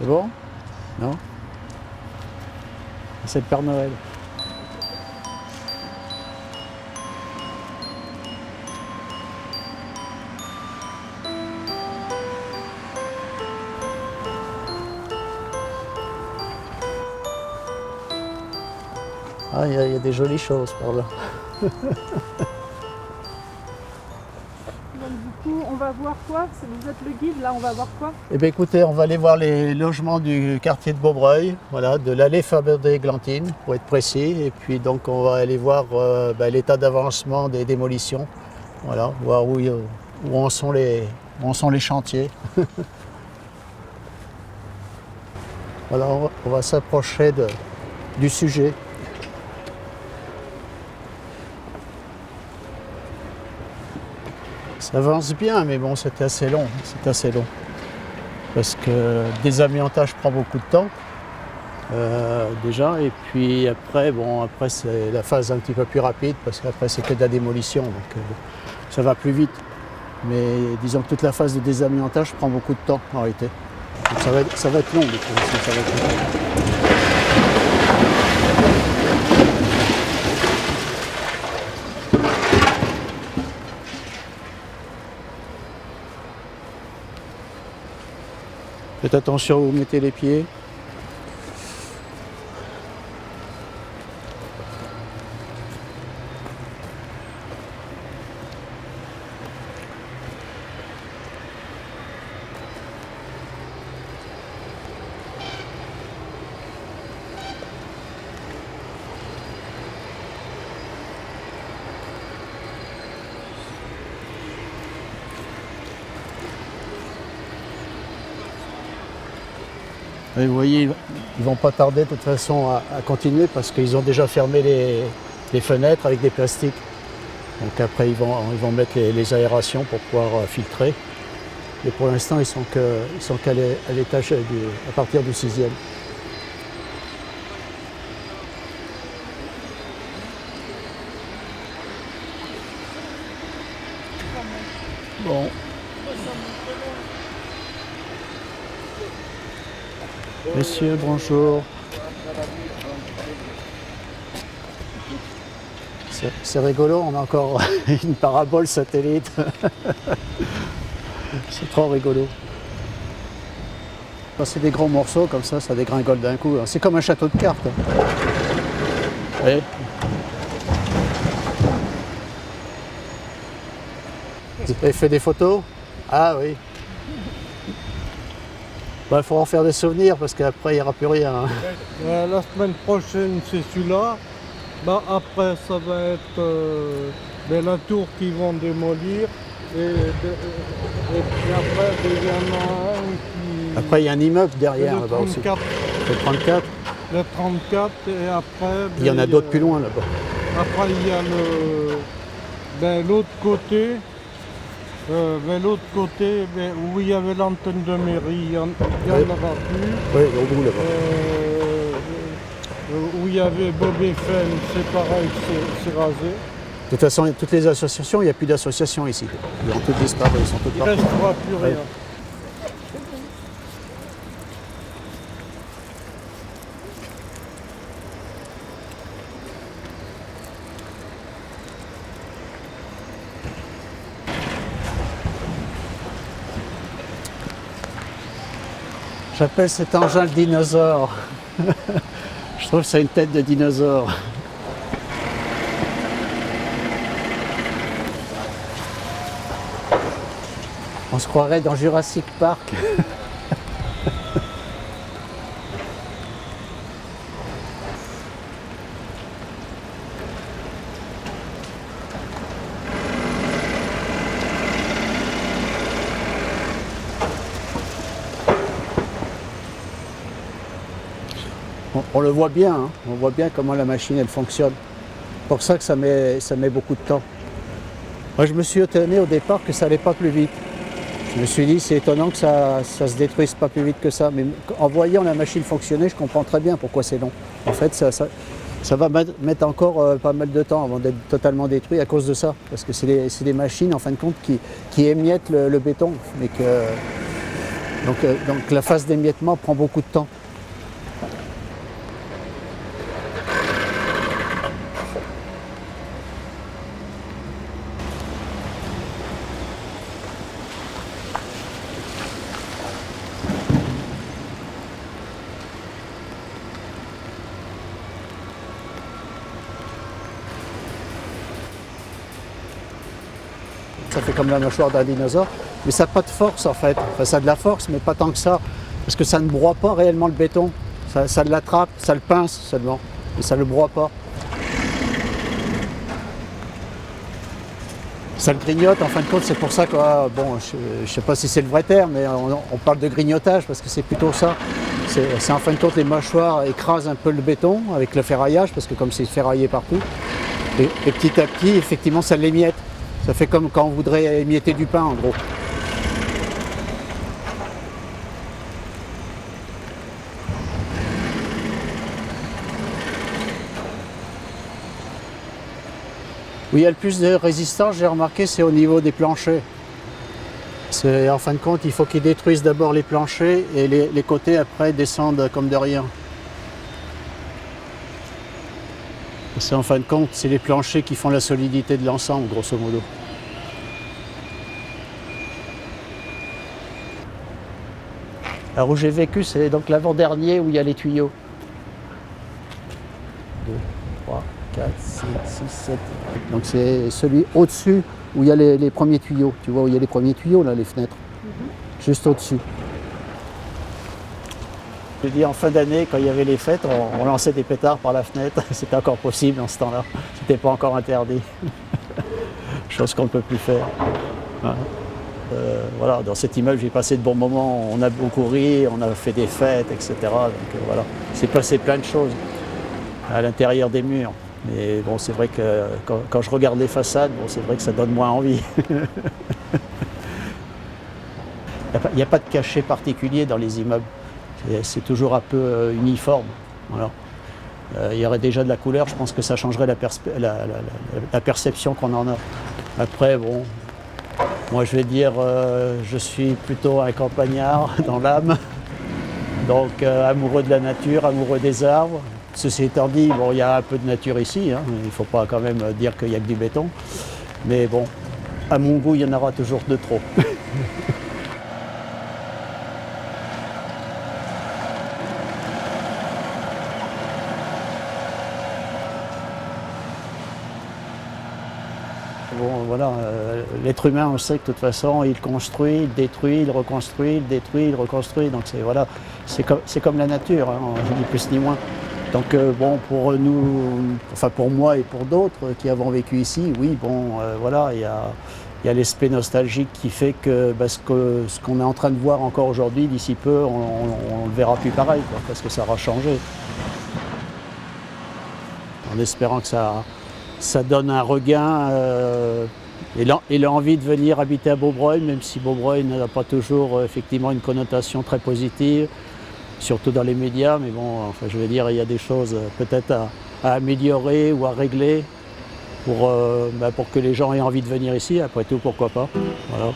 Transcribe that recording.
C'est bon? Non? C'est le Père Noël. Ah, il y a des jolies choses par là. Donc du coup, on va voir quoi? Vous êtes le guide, là, on va voir quoi? Eh bien écoutez, on va aller voir les logements du quartier de Beaubreuil, voilà, de l'allée Fabre-des-Glantines, pour être précis. Et puis donc on va aller voir l'état d'avancement des démolitions, voilà, voir où en sont les chantiers. Voilà, on va s'approcher du sujet. Ça avance bien, mais bon, c'est assez long, parce que le désamiantage prend beaucoup de temps, déjà, et puis après c'est la phase un petit peu plus rapide, parce qu'après c'est que de la démolition, donc ça va plus vite. Mais disons que toute la phase de désamiantage prend beaucoup de temps, en réalité. Donc ça va être long, du coup, ça va être long. Faites attention où vous mettez les pieds. Et vous voyez, ils ne vont pas tarder de toute façon à continuer parce qu'ils ont déjà fermé les fenêtres avec des plastiques. Donc après ils vont mettre les aérations pour pouvoir filtrer. Et pour l'instant ils sont qu'à l'étage à partir du 6e. Bon. Monsieur, bonjour. C'est rigolo, on a encore une parabole satellite. C'est trop rigolo. Quand c'est des gros morceaux comme ça dégringole d'un coup. C'est comme un château de cartes. Vous voyez ? Vous avez fait des photos? Ah oui. Il faudra en faire des souvenirs parce qu'après il n'y aura plus rien. Hein. La semaine prochaine c'est celui-là. Après ça va être la tour qu'ils vont démolir. Et puis après il y en a un qui... Après il y a un immeuble derrière là-bas aussi. Le 34. Le 34 et après... Il y en a d'autres plus loin là-bas. Après il y a l'autre côté. L'autre côté, où il y avait l'antenne de mairie, il n'y en aura plus. Oui, au bout là-bas. Où il y avait Bob FM, c'est pareil, c'est rasé. De toute façon, toutes les associations, il n'y a plus d'associations ici. Ils ont toutes disparu, ils sont toutes Il ne restera plus rien. J'appelle cet engin le dinosaure. Je trouve que ça a une tête de dinosaure. On se croirait dans Jurassic Park. On le voit bien, hein. On voit bien comment la machine elle fonctionne. C'est pour ça que ça met beaucoup de temps. Moi je me suis étonné au départ que ça n'allait pas plus vite. Je me suis dit c'est étonnant que ça se détruise pas plus vite que ça. Mais en voyant la machine fonctionner, je comprends très bien pourquoi c'est long. En fait ça va mettre encore pas mal de temps avant d'être totalement détruit à cause de ça. Parce que c'est des machines en fin de compte qui émiettent le béton. Mais Donc la phase d'émiettement prend beaucoup de temps. Ça fait comme la mâchoire d'un dinosaure, mais ça n'a pas de force en fait. Enfin, ça a de la force, mais pas tant que ça, parce que ça ne broie pas réellement le béton. Ça l'attrape, ça le pince seulement, mais ça ne le broie pas. Ça le grignote, en fin de compte, c'est pour ça que, bon, je ne sais pas si c'est le vrai terme, mais on parle de grignotage, parce que c'est plutôt ça. C'est en fin de compte, les mâchoires écrasent un peu le béton avec le ferraillage, parce que comme c'est ferraillé partout, et petit à petit, effectivement, ça l'émiette. Ça fait comme quand on voudrait émietter du pain, en gros. Où il y a le plus de résistance, j'ai remarqué, c'est au niveau des planchers. En fin de compte, il faut qu'ils détruisent d'abord les planchers et les côtés, après, descendent comme de rien. C'est en fin de compte, c'est les planchers qui font la solidité de l'ensemble, grosso modo. Alors où j'ai vécu, c'est donc l'avant-dernier où il y a les tuyaux. 2, 3, 4, 5, 6, 7. Donc c'est celui au-dessus où il y a les premiers tuyaux. Tu vois où il y a les premiers tuyaux, là, les fenêtres. Juste au-dessus. Je dis en fin d'année, quand il y avait les fêtes, on lançait des pétards par la fenêtre. C'était encore possible en ce temps-là. C'était pas encore interdit. Chose qu'on ne peut plus faire. Voilà. Voilà, dans cet immeuble, j'ai passé de bons moments. On a beaucoup ri, on a fait des fêtes, etc. Donc voilà, c'est passé plein de choses à l'intérieur des murs. Mais bon, c'est vrai que quand je regarde les façades, bon, c'est vrai que ça donne moins envie. Il n'y a pas de cachet particulier dans les immeubles. C'est toujours un peu uniforme. Voilà. Il y aurait déjà de la couleur, je pense que ça changerait la perception qu'on en a. Après, bon, moi je vais dire, je suis plutôt un campagnard dans l'âme, donc amoureux de la nature, amoureux des arbres. Ceci étant dit, bon, il y a un peu de nature ici, hein, il ne faut pas quand même dire qu'il n'y a que du béton, mais bon, à mon goût, il y en aura toujours de trop. Bon, voilà, l'être humain, on sait que de toute façon, il construit, il détruit, il reconstruit, il détruit, il reconstruit. Donc voilà, c'est comme la nature, hein, ni plus ni moins. Donc bon, pour nous, enfin pour moi et pour d'autres qui avons vécu ici, oui, bon, voilà, il y a l'aspect nostalgique qui fait que ce qu'on est en train de voir encore aujourd'hui, d'ici peu, on ne le verra plus pareil, quoi, parce que ça aura changé. En espérant que ça donne un regain et l'envie de venir habiter à Beaubreuil, même si Beaubreuil n'a pas toujours effectivement une connotation très positive, surtout dans les médias, mais bon, enfin, je veux dire, il y a des choses peut-être à améliorer ou à régler pour que les gens aient envie de venir ici, après tout, pourquoi pas. Voilà.